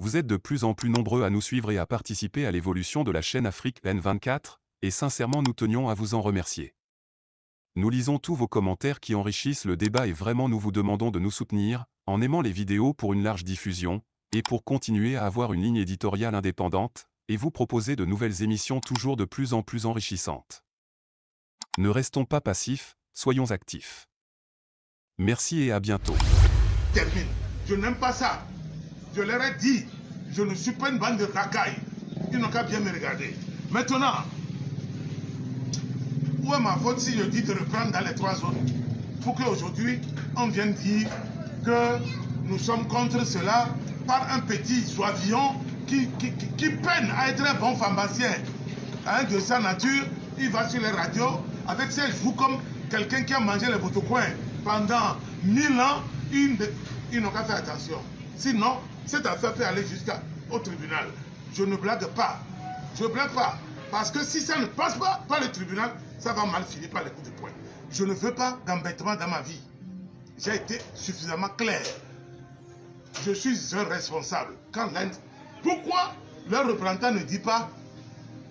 Vous êtes de plus en plus nombreux à nous suivre et à participer à l'évolution de la chaîne Afrique N24, et sincèrement nous tenions à vous en remercier. Nous lisons tous vos commentaires qui enrichissent le débat et vraiment nous vous demandons de nous soutenir, en aimant les vidéos pour une large diffusion, et pour continuer à avoir une ligne éditoriale indépendante, et vous proposer de nouvelles émissions toujours de plus en plus enrichissantes. Ne restons pas passifs, soyons actifs. Merci et à bientôt. Termine. Je n'aime pas ça. Je leur ai dit, je ne suis pas une bande de racailles. Ils n'ont qu'à bien me regarder. Maintenant, où est ma faute si je dis de reprendre dans les 3 zones? Pour qu'aujourd'hui, on vienne dire que nous sommes contre cela par un petit soivillon qui peine à être un bon pharmacien. Hein, de sa nature, il va sur les radios avec ses joues comme quelqu'un qui a mangé les botocoins pendant 1000 ans. Ils n'ont qu'à faire attention. Sinon, cette affaire peut aller jusqu'au tribunal. Je ne blague pas. Je ne blague pas. Parce que si ça ne passe pas par le tribunal, ça va mal finir par les coups de poing. Je ne veux pas d'embêtement dans ma vie. J'ai été suffisamment clair. Je suis un responsable. Pourquoi leur représentant ne dit pas,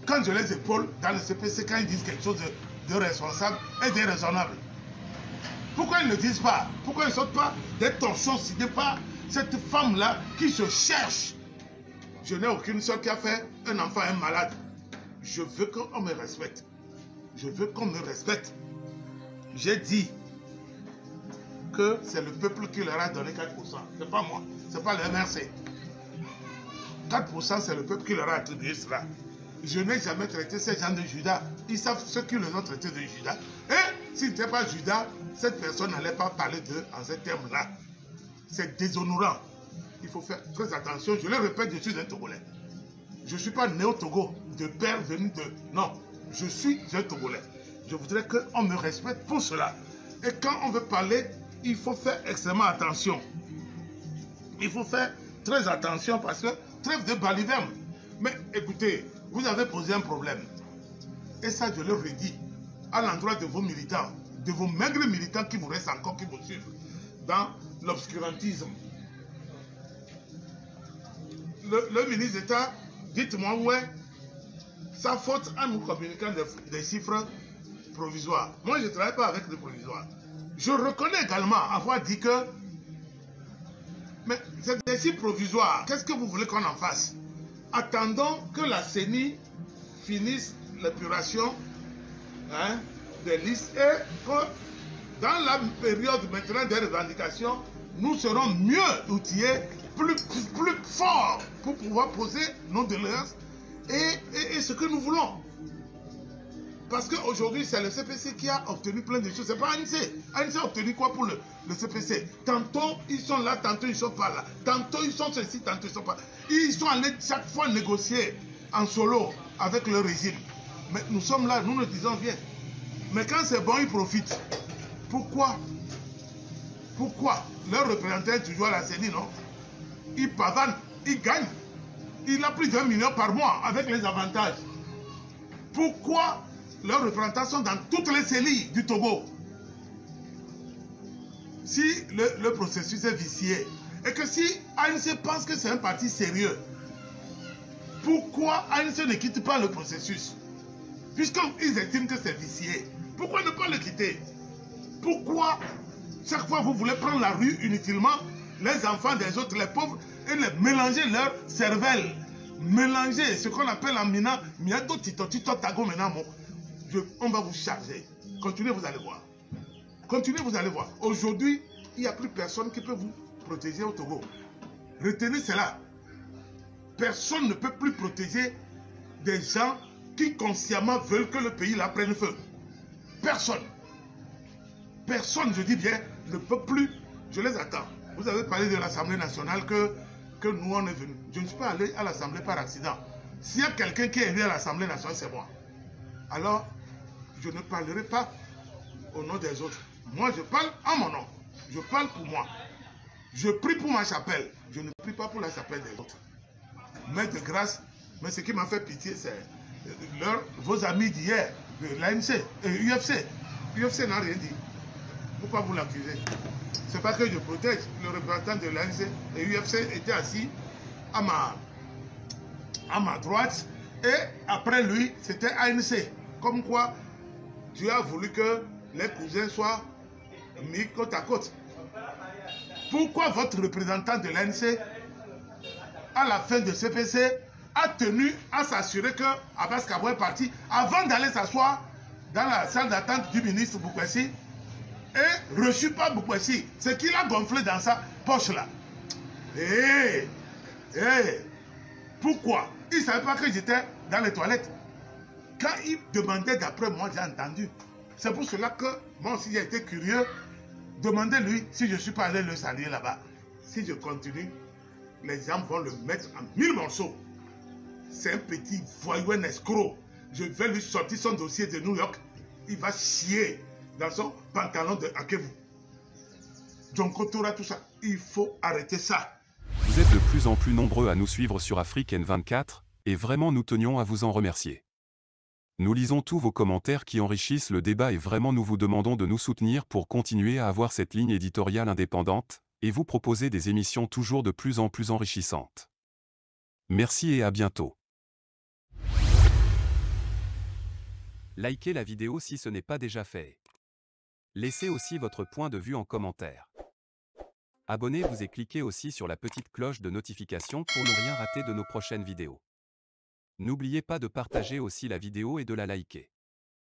quand je les épaule dans le CPC, quand ils disent quelque chose de responsable et de raisonnable? Pourquoi ils ne disent pas? Pourquoi ils ne sortent pas des torchons sidés par cette femme-là qui se cherche? Je n'ai aucune soeur qui a fait un enfant, un malade. Je veux qu'on me respecte. Je veux qu'on me respecte. J'ai dit que c'est le peuple qui leur a donné 4%. Ce n'est pas moi. Ce n'est pas le MRC. 4%, c'est le peuple qui leur a attribué cela. Je n'ai jamais traité ces gens de Judas. Ils savent ce qu'ils les ont traités de Judas. Et s'il n'était pas Judas, cette personne n'allait pas parler d'eux en ces termes-là. C'est déshonorant. Il faut faire très attention. Je le répète, je suis un Togolais. Je ne suis pas né au Togo, de père venu de... Non, je suis un Togolais. Je voudrais qu'on me respecte pour cela. Et quand on veut parler, il faut faire extrêmement attention. Il faut faire très attention parce que trêve de baliverne. Mais écoutez, vous avez posé un problème. Et ça, je le redis à l'endroit de vos militants, de vos maigres militants qui vous restent encore, qui vous suivent dans l'obscurantisme. Le ministre d'État, dites-moi où est sa faute en nous communiquant des chiffres provisoires. Moi, je ne travaille pas avec les provisoires. Je reconnais également avoir dit que mais c'est des chiffres provisoires. Qu'est-ce que vous voulez qu'on en fasse? Attendons que la CENI finisse l'épuration des listes et que dans la période maintenant des revendications, nous serons mieux outillés, plus forts pour pouvoir poser nos doléances et ce que nous voulons. Parce qu'aujourd'hui, c'est le CPC qui a obtenu plein de choses. Ce n'est pas ANC. ANC a obtenu quoi pour le CPC? Tantôt, ils sont là, tantôt, ils ne sont pas là. Tantôt, ils sont ceci, tantôt, ils ne sont pas là. Ils sont allés chaque fois négocier en solo avec le régime. Mais nous sommes là, nous nous disons bien. Mais quand c'est bon, ils profitent. Pourquoi? Pourquoi? Leur représentant est toujours à la CENI, non? Ils pavanent, ils gagnent. Il a plus d'1 million par mois avec les avantages. Pourquoi leurs représentants sont dans toutes les CENI du Togo? Si le processus est vicié et que si ANC pense que c'est un parti sérieux, pourquoi ANC ne quitte pas le processus? Puisqu'ils estiment que c'est vicié, pourquoi ne pas le quitter? Pourquoi chaque fois vous voulez prendre la rue inutilement, les enfants des autres, les pauvres, et les mélanger leur cervelle, mélanger ce qu'on appelle en mina, miato tito tito tago menamo. On va vous charger. Continuez, vous allez voir. Continuez, vous allez voir. Aujourd'hui, il n'y a plus personne qui peut vous protéger au Togo. Retenez cela. Personne ne peut plus protéger des gens qui consciemment veulent que le pays la prenne feu. Personne. Personne, je dis bien, ne peut plus. Je les attends. Vous avez parlé de l'Assemblée nationale que nous, on est venus. Je ne suis pas allé à l'Assemblée par accident. S'il y a quelqu'un qui est venu à l'Assemblée nationale, c'est moi. Alors, je ne parlerai pas au nom des autres. Moi, je parle en mon nom. Je parle pour moi. Je prie pour ma chapelle. Je ne prie pas pour la chapelle des autres. Mais de grâce, mais ce qui m'a fait pitié, c'est vos amis d'hier, de l'ANC et UFC. UFC n'a rien dit. Pourquoi vous l'accusez? C'est pas que je protège. Le représentant de l'ANC et UFC était assis à ma droite. Et après lui, c'était ANC. Comme quoi, tu as voulu que les cousins soient mis côte à côte. Pourquoi votre représentant de l'ANC, à la fin de CPC, a tenu à s'assurer que Abbas Kabou est parti avant d'aller s'asseoir dans la salle d'attente du ministre Boukwessi et reçu par Boukwessi, ce qu'il a gonflé dans sa poche là. Pourquoi? Il ne savait pas que j'étais dans les toilettes. Quand il demandait d'après moi, j'ai entendu. C'est pour cela que moi aussi j'ai été curieux. Demandez-lui si je ne suis pas allé le saluer là-bas. Si je continue, les gens vont le mettre en 1000 morceaux. C'est un petit voyou, un escroc. Je vais lui sortir son dossier de New York. Il va chier dans son pantalon de Akevu. Donc, autour tout ça, il faut arrêter ça. Vous êtes de plus en plus nombreux à nous suivre sur Afrique N24, et vraiment nous tenions à vous en remercier. Nous lisons tous vos commentaires qui enrichissent le débat et vraiment nous vous demandons de nous soutenir pour continuer à avoir cette ligne éditoriale indépendante, et vous proposer des émissions toujours de plus en plus enrichissantes. Merci et à bientôt. Likez la vidéo si ce n'est pas déjà fait. Laissez aussi votre point de vue en commentaire. Abonnez-vous et cliquez aussi sur la petite cloche de notification pour ne rien rater de nos prochaines vidéos. N'oubliez pas de partager aussi la vidéo et de la liker.